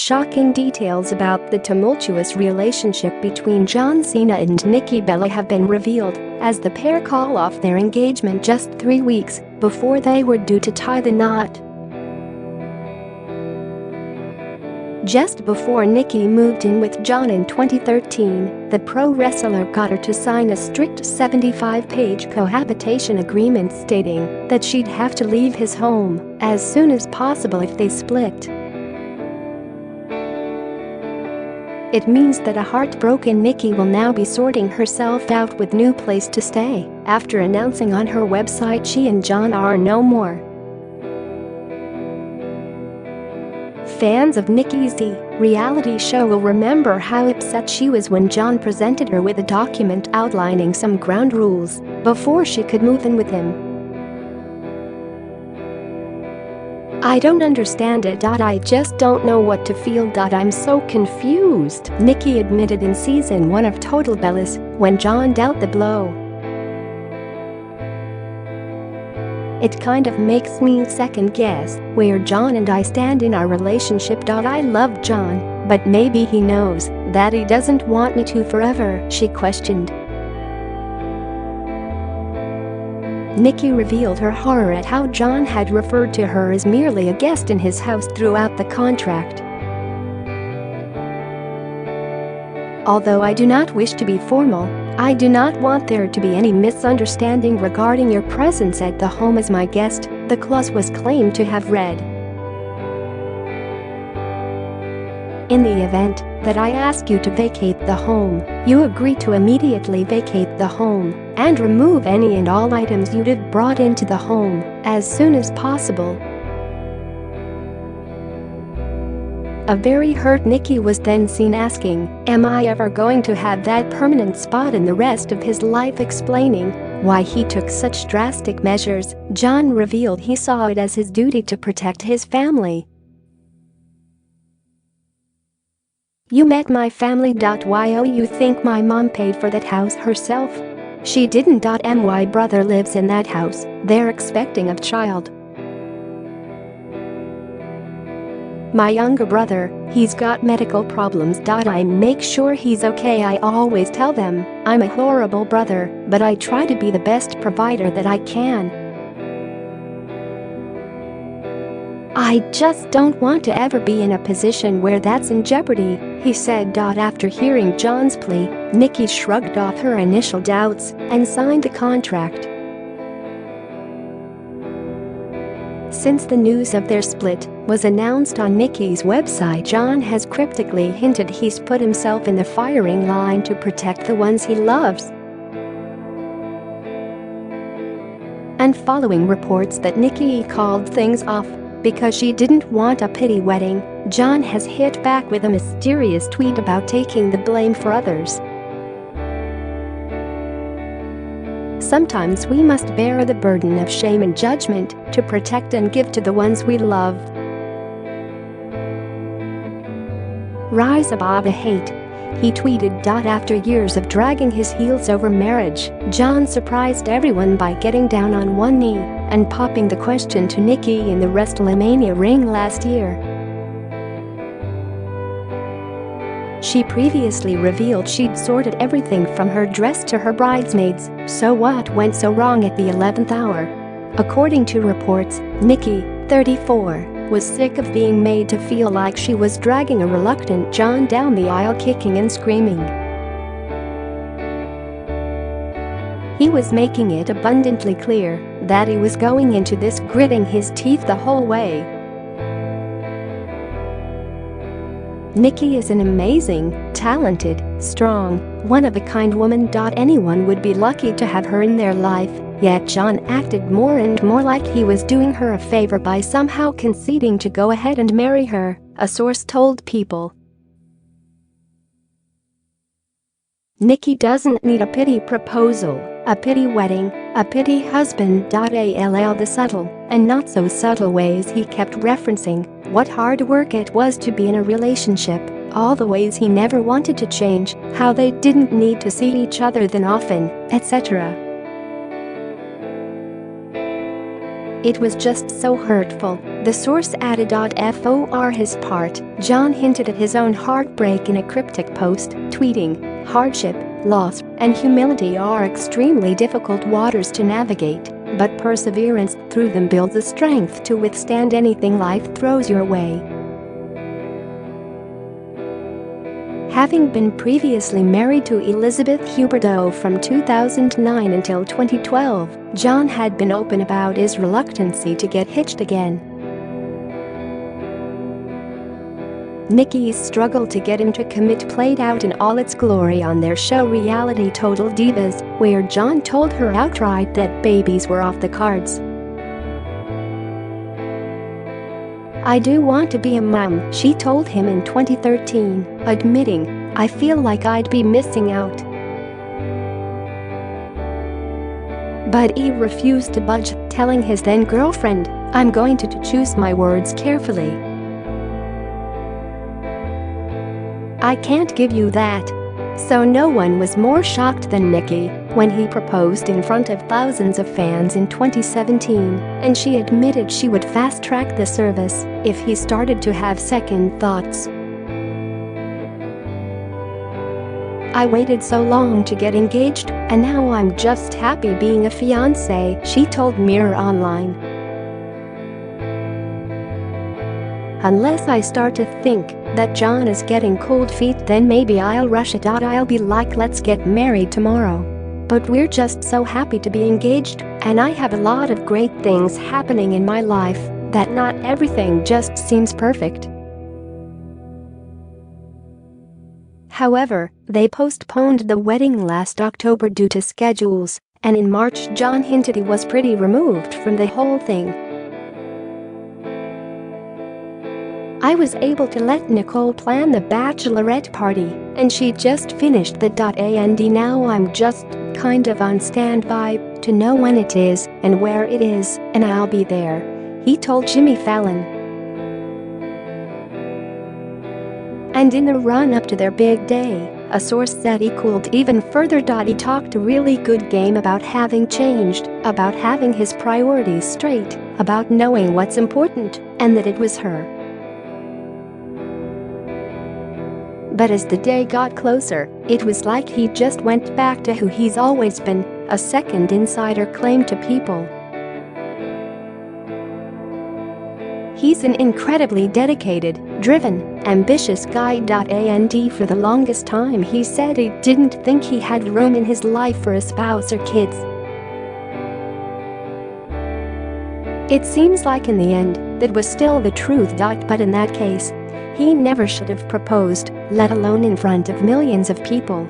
Shocking details about the tumultuous relationship between John Cena and Nikki Bella have been revealed as the pair call off their engagement just 3 weeks before they were due to tie the knot. Just before Nikki moved in with John in 2013, the pro wrestler got her to sign a strict 75-page cohabitation agreement stating that she'd have to leave his home as soon as possible if they split. It means that a heartbroken Nikki will now be sorting herself out with new place to stay after announcing on her website she and John are no more. Fans of Nikki's reality show will remember how upset she was when John presented her with a document outlining some ground rules before she could move in with him. "I don't understand it. I just don't know what to feel. I'm so confused," Nikki admitted in season 1 of Total Bellas when John dealt the blow. "It kind of makes me second guess where John and I stand in our relationship. I love John, but maybe he knows that he doesn't want me to forever," she questioned. Nikki revealed her horror at how John had referred to her as merely a guest in his house throughout the contract. "Although I do not wish to be formal, I do not want there to be any misunderstanding regarding your presence at the home as my guest," the clause was claimed to have read. "In the event that I ask you to vacate the home, you agree to immediately vacate the home and remove any and all items you'd have brought into the home as soon as possible." A very hurt Nikki was then seen asking, "Am I ever going to have that permanent spot in the rest of his life?" Explaining why he took such drastic measures, John revealed he saw it as his duty to protect his family. "You met my family. Why you think my mom paid for that house herself? She didn't. My brother lives in that house. They're expecting a child. My younger brother, he's got medical problems. I make sure he's okay. I always tell them I'm a horrible brother, but I try to be the best provider that I can. I just don't want to ever be in a position where that's in jeopardy," he said. After hearing John's plea, Nikki shrugged off her initial doubts and signed the contract. Since the news of their split was announced on Nikki's website, John has cryptically hinted he's put himself in the firing line to protect the ones he loves. And following reports that Nikki called things off because she didn't want a pity wedding, John has hit back with a mysterious tweet about taking the blame for others. "Sometimes we must bear the burden of shame and judgment to protect and give to the ones we love. Rise above the hate," he tweeted. After years of dragging his heels over marriage, John surprised everyone by getting down on one knee and popping the question to Nikki in the WrestleMania ring last year. She previously revealed she'd sorted everything from her dress to her bridesmaids, so what went so wrong at the 11th hour? According to reports, Nikki, 34, was sick of being made to feel like she was dragging a reluctant John down the aisle kicking and screaming. He was making it abundantly clear that he was going into this gritting his teeth the whole way. Nikki is an amazing, talented, strong, one-of-a-kind woman. Anyone would be lucky to have her in their life, yet John acted more and more like he was doing her a favor by somehow conceding to go ahead and marry her, a source told People. Nikki doesn't need a pity proposal, a pity wedding, a pity husband. All the subtle and not so subtle ways he kept referencing what hard work it was to be in a relationship, all the ways he never wanted to change, how they didn't need to see each other that often, etc. It was just so hurtful. The source added. For his part, John hinted at his own heartbreak in a cryptic post, tweeting, "Hardship, loss, and humility are extremely difficult waters to navigate, but perseverance through them builds the strength to withstand anything life throws your way." Having been previously married to Elizabeth Huberdeau from 2009 until 2012, John had been open about his reluctancy to get hitched again. Nikki's struggle to get him to commit played out in all its glory on their show Reality Total Divas, where John told her outright that babies were off the cards. "I do want to be a mom," she told him in 2013, admitting, "I feel like I'd be missing out." But he refused to budge, telling his then-girlfriend, "I'm going to choose my words carefully. I can't give you that." So no one was more shocked than Nikki when he proposed in front of thousands of fans in 2017, and she admitted she would fast-track the service if he started to have second thoughts. "I waited so long to get engaged, and now I'm just happy being a fiancé," she told Mirror Online. "Unless I start to think that John is getting cold feet, then maybe I'll rush it. I'll be like, let's get married tomorrow. But we're just so happy to be engaged, and I have a lot of great things happening in my life that not everything just seems perfect." However, they postponed the wedding last October due to schedules, and in March John hinted he was pretty removed from the whole thing. "I was able to let Nicole plan the bachelorette party, and she just finished the and now I'm just kind of on standby to know when it is and where it is, and I'll be there," he told Jimmy Fallon. And in the run-up to their big day, a source said he cooled even further. He talked a really good game about having changed, about having his priorities straight, about knowing what's important, and that it was her. But as the day got closer, it was like he just went back to who he's always been, a second insider claimed to People. "He's an incredibly dedicated, driven, ambitious guy. And for the longest time he said he didn't think he had room in his life for a spouse or kids. It seems like in the end, that was still the truth. But in that case, he never should have proposed, let alone in front of millions of people."